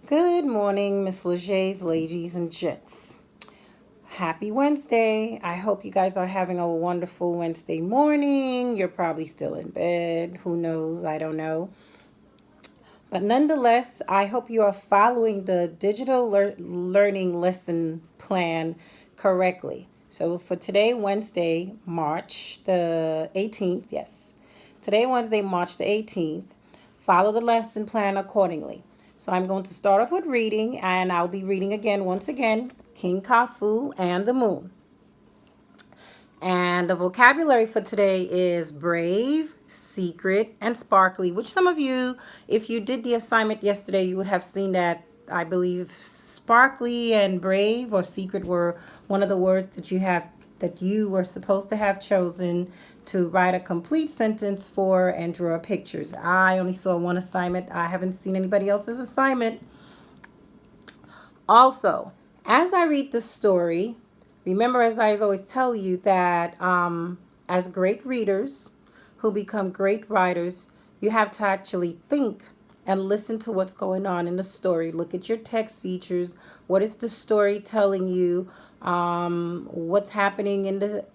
Good morning, Miss Leger's ladies and gents. Happy Wednesday. I hope you guys are having a wonderful Wednesday morning. You're probably still in bed. Who knows? I don't know. But nonetheless, I hope you are following the digital learning lesson plan correctly. So for today, Wednesday, March the 18th, yes. Today, Wednesday, March the 18th, follow the lesson plan accordingly. So I'm going to start off with reading, and I'll be reading again, once again, King Kafue and the Moon. And the vocabulary for today is brave, secret, and sparkly, which some of you, if you did the assignment yesterday, you would have seen that I believe sparkly and brave or secret were one of the words that you were supposed to have chosen to write a complete sentence for and draw pictures. I only saw one assignment. I haven't seen anybody else's assignment. Also, as I read the story, remember, as I always tell you, that as great readers who become great writers, you have to actually think and listen to what's going on in the story. Look at your text features. What is the story telling you? What's happening in the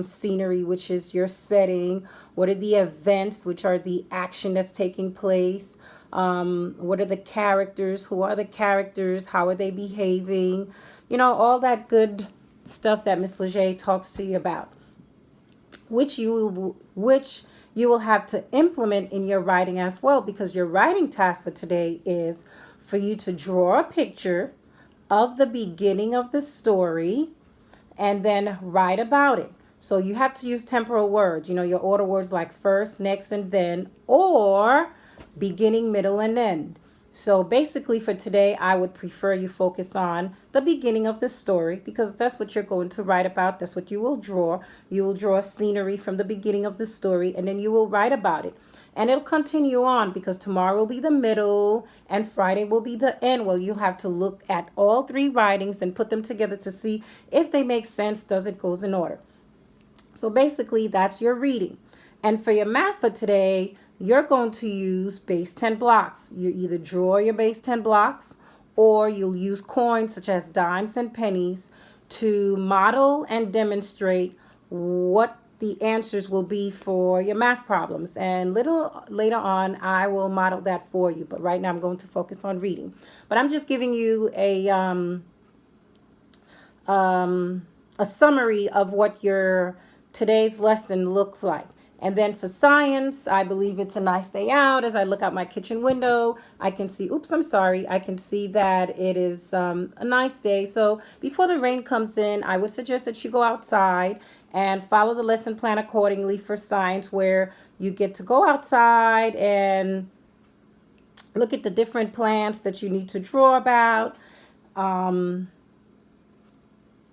scenery, which is your setting? What are the events, which are the action that's taking place? What are the characters? Who are the characters? How are they behaving? All that good stuff that Miss Leger talks to you about, which you will have to implement in your writing as well, because your writing task for today is for you to draw a picture of the beginning of the story and then write about it. So you have to use temporal words, your order words like first, next, and then, or beginning, middle, and end. So basically for today, I would prefer you focus on the beginning of the story, because that's what you're going to write about. That's what you will draw. You will draw scenery from the beginning of the story, and then you will write about it. And it'll continue on, because tomorrow will be the middle and Friday will be the end. Well, you'll have to look at all three writings and put them together to see if they make sense, does it goes in order. So basically, that's your reading. And for your math for today, you're going to use base 10 blocks. You either draw your base 10 blocks, or you'll use coins such as dimes and pennies to model and demonstrate what the answers will be for your math problems. And little later on, I will model that for you. But right now, I'm going to focus on reading. But I'm just giving you a summary of what your today's lesson looks like. And then for science, I believe it's a nice day out. As I look out my kitchen window, I can see, I can see that it is a nice day. So before the rain comes in, I would suggest that you go outside and follow the lesson plan accordingly for science, where you get to go outside and look at the different plants that you need to draw about.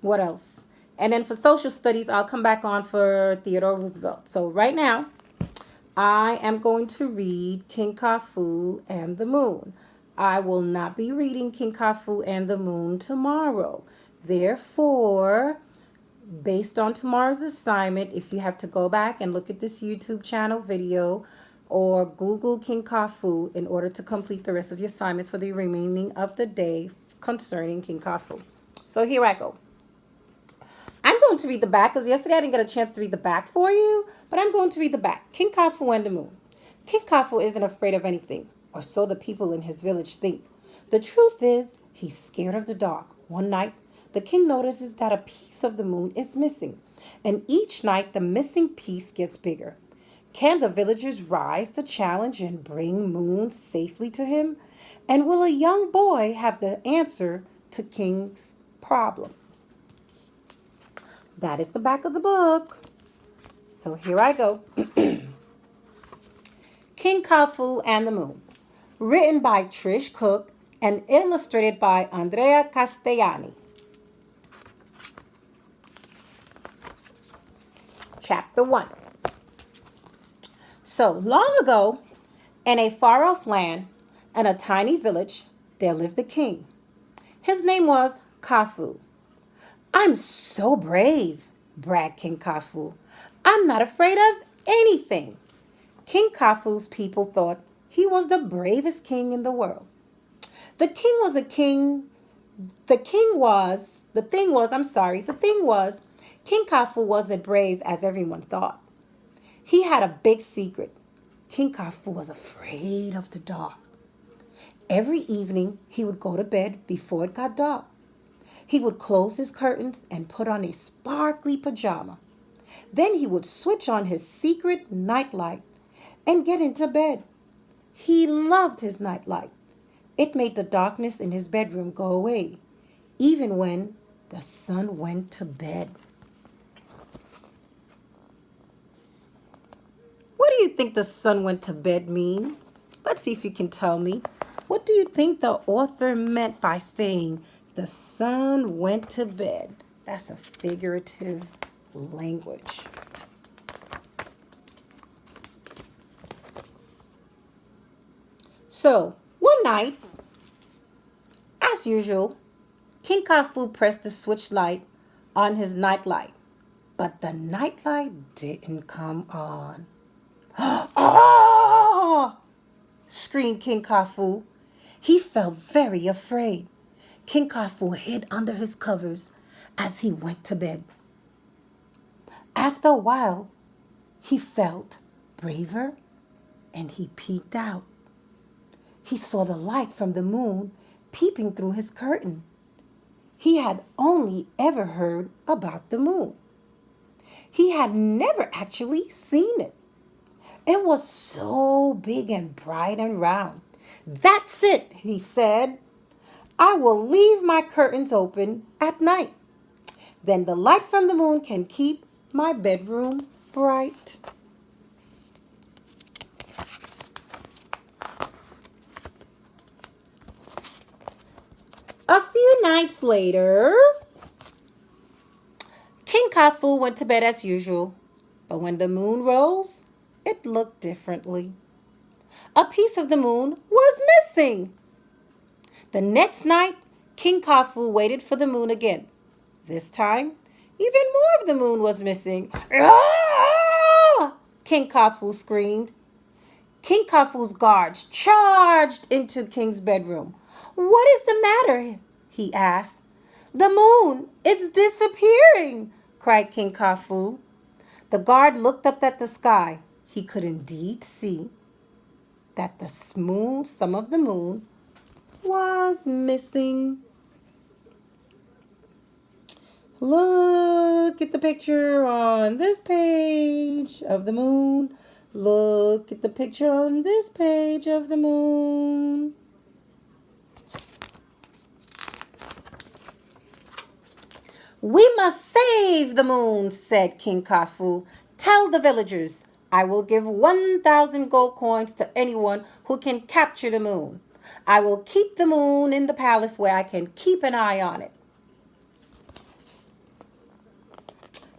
What else? And then for social studies, I'll come back on for Theodore Roosevelt. So right now, I am going to read King Kafue and the Moon. I will not be reading King Kafue and the Moon tomorrow. Therefore, based on tomorrow's assignment, if you have to go back and look at this YouTube channel video or Google King Kafue in order to complete the rest of your assignments for the remaining of the day concerning King Kafue. So here I go. I'm going to read the back, because yesterday I didn't get a chance to read the back for you, but I'm going to read the back. King Kafue and the Moon. King Kafue isn't afraid of anything, or so the people in his village think. The truth is, he's scared of the dark. One night, the king notices that a piece of the moon is missing, and each night the missing piece gets bigger. Can the villagers rise to challenge and bring Moon safely to him? And will a young boy have the answer to King's problem? That is the back of the book. So here I go. King Kafue and the Moon. Written by Trish Cook and illustrated by Andrea Castellani. Chapter 1. So long ago, in a far-off land, in a tiny village, there lived a king. His name was Kafue. I'm so brave, bragged King Kafue. I'm not afraid of anything. King Kafu's people thought he was the bravest king in the world. The king was a king. The thing was, King Kafur wasn't brave as everyone thought. He had a big secret. King Kafur was afraid of the dark. Every evening, he would go to bed before it got dark. He would close his curtains and put on a sparkly pajama. Then he would switch on his secret nightlight and get into bed. He loved his nightlight. It made the darkness in his bedroom go away, even when the sun went to bed. What do you think the sun went to bed mean? Let's see if you can tell me. What do you think the author meant by saying the sun went to bed? That's a figurative language. So, one night, as usual, King Kafur pressed the switch light on his nightlight, but the nightlight didn't come on. Ah! Screamed King Kafur. He felt very afraid. King Kafur hid under his covers as he went to bed. After a while, he felt braver and he peeked out. He saw the light from the moon peeping through his curtain. He had only ever heard about the moon. He had never actually seen it. It was so big and bright and round. That's it, he said. I will leave my curtains open at night. Then the light from the moon can keep my bedroom bright. A few nights later, King Kafur went to bed as usual, but when the moon rose, it looked differently. A piece of the moon was missing. The next night, King Kafur waited for the moon again. This time, even more of the moon was missing. Ah! King Kafur screamed. King Kafur's guards charged into King's bedroom. What is the matter? He asked. The moon, it's disappearing, cried King Kafur. The guard looked up at the sky. He could indeed see that some of the moon was missing. Look at the picture on this page of the moon. Look at the picture on this page of the moon. We must save the moon, said King Kafur. Tell the villagers, I will give 1,000 gold coins to anyone who can capture the moon. I will keep the moon in the palace where I can keep an eye on it.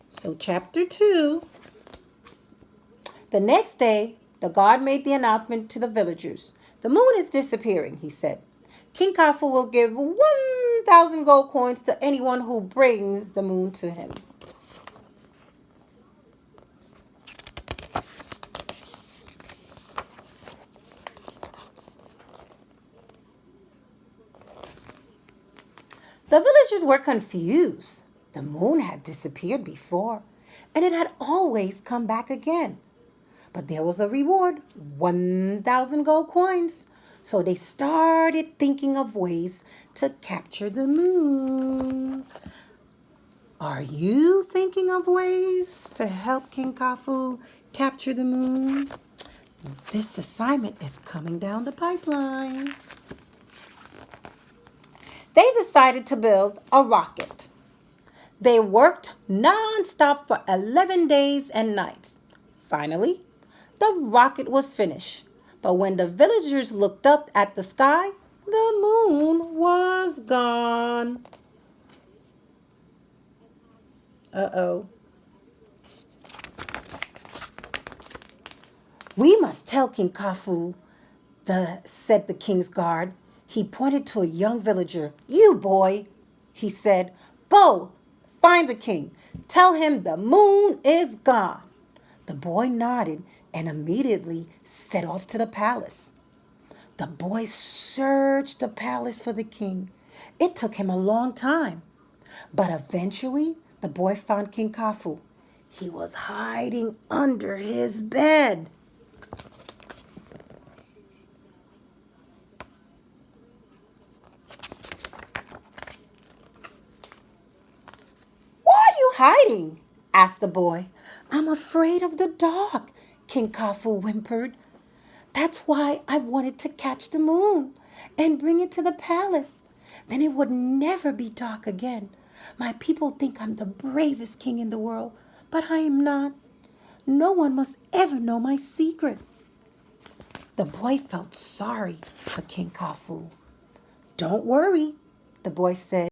So chapter 2. The next day, the guard made the announcement to the villagers. The moon is disappearing, he said. King Kafur will give 1,000 gold coins to anyone who brings the moon to him. The villagers were confused. The moon had disappeared before, and it had always come back again. But there was a reward, 1,000 gold coins. So they started thinking of ways to capture the moon. Are you thinking of ways to help King Kafur capture the moon? This assignment is coming down the pipeline. They decided to build a rocket. They worked non-stop for 11 days and nights. Finally, the rocket was finished. But when the villagers looked up at the sky, the moon was gone. Uh-oh. We must tell King Kafur, said the king's guard. He pointed to a young villager. You boy, he said, go find the king. Tell him the moon is gone. The boy nodded and immediately set off to the palace. The boy searched the palace for the king. It took him a long time, but eventually the boy found King Khufu. He was hiding under his bed. Why are you hiding? Asked the boy. I'm afraid of the dark, King Khufu whimpered. That's why I wanted to catch the moon and bring it to the palace. Then it would never be dark again. My people think I'm the bravest king in the world, but I am not. No one must ever know my secret. The boy felt sorry for King Khufu. Don't worry, the boy said.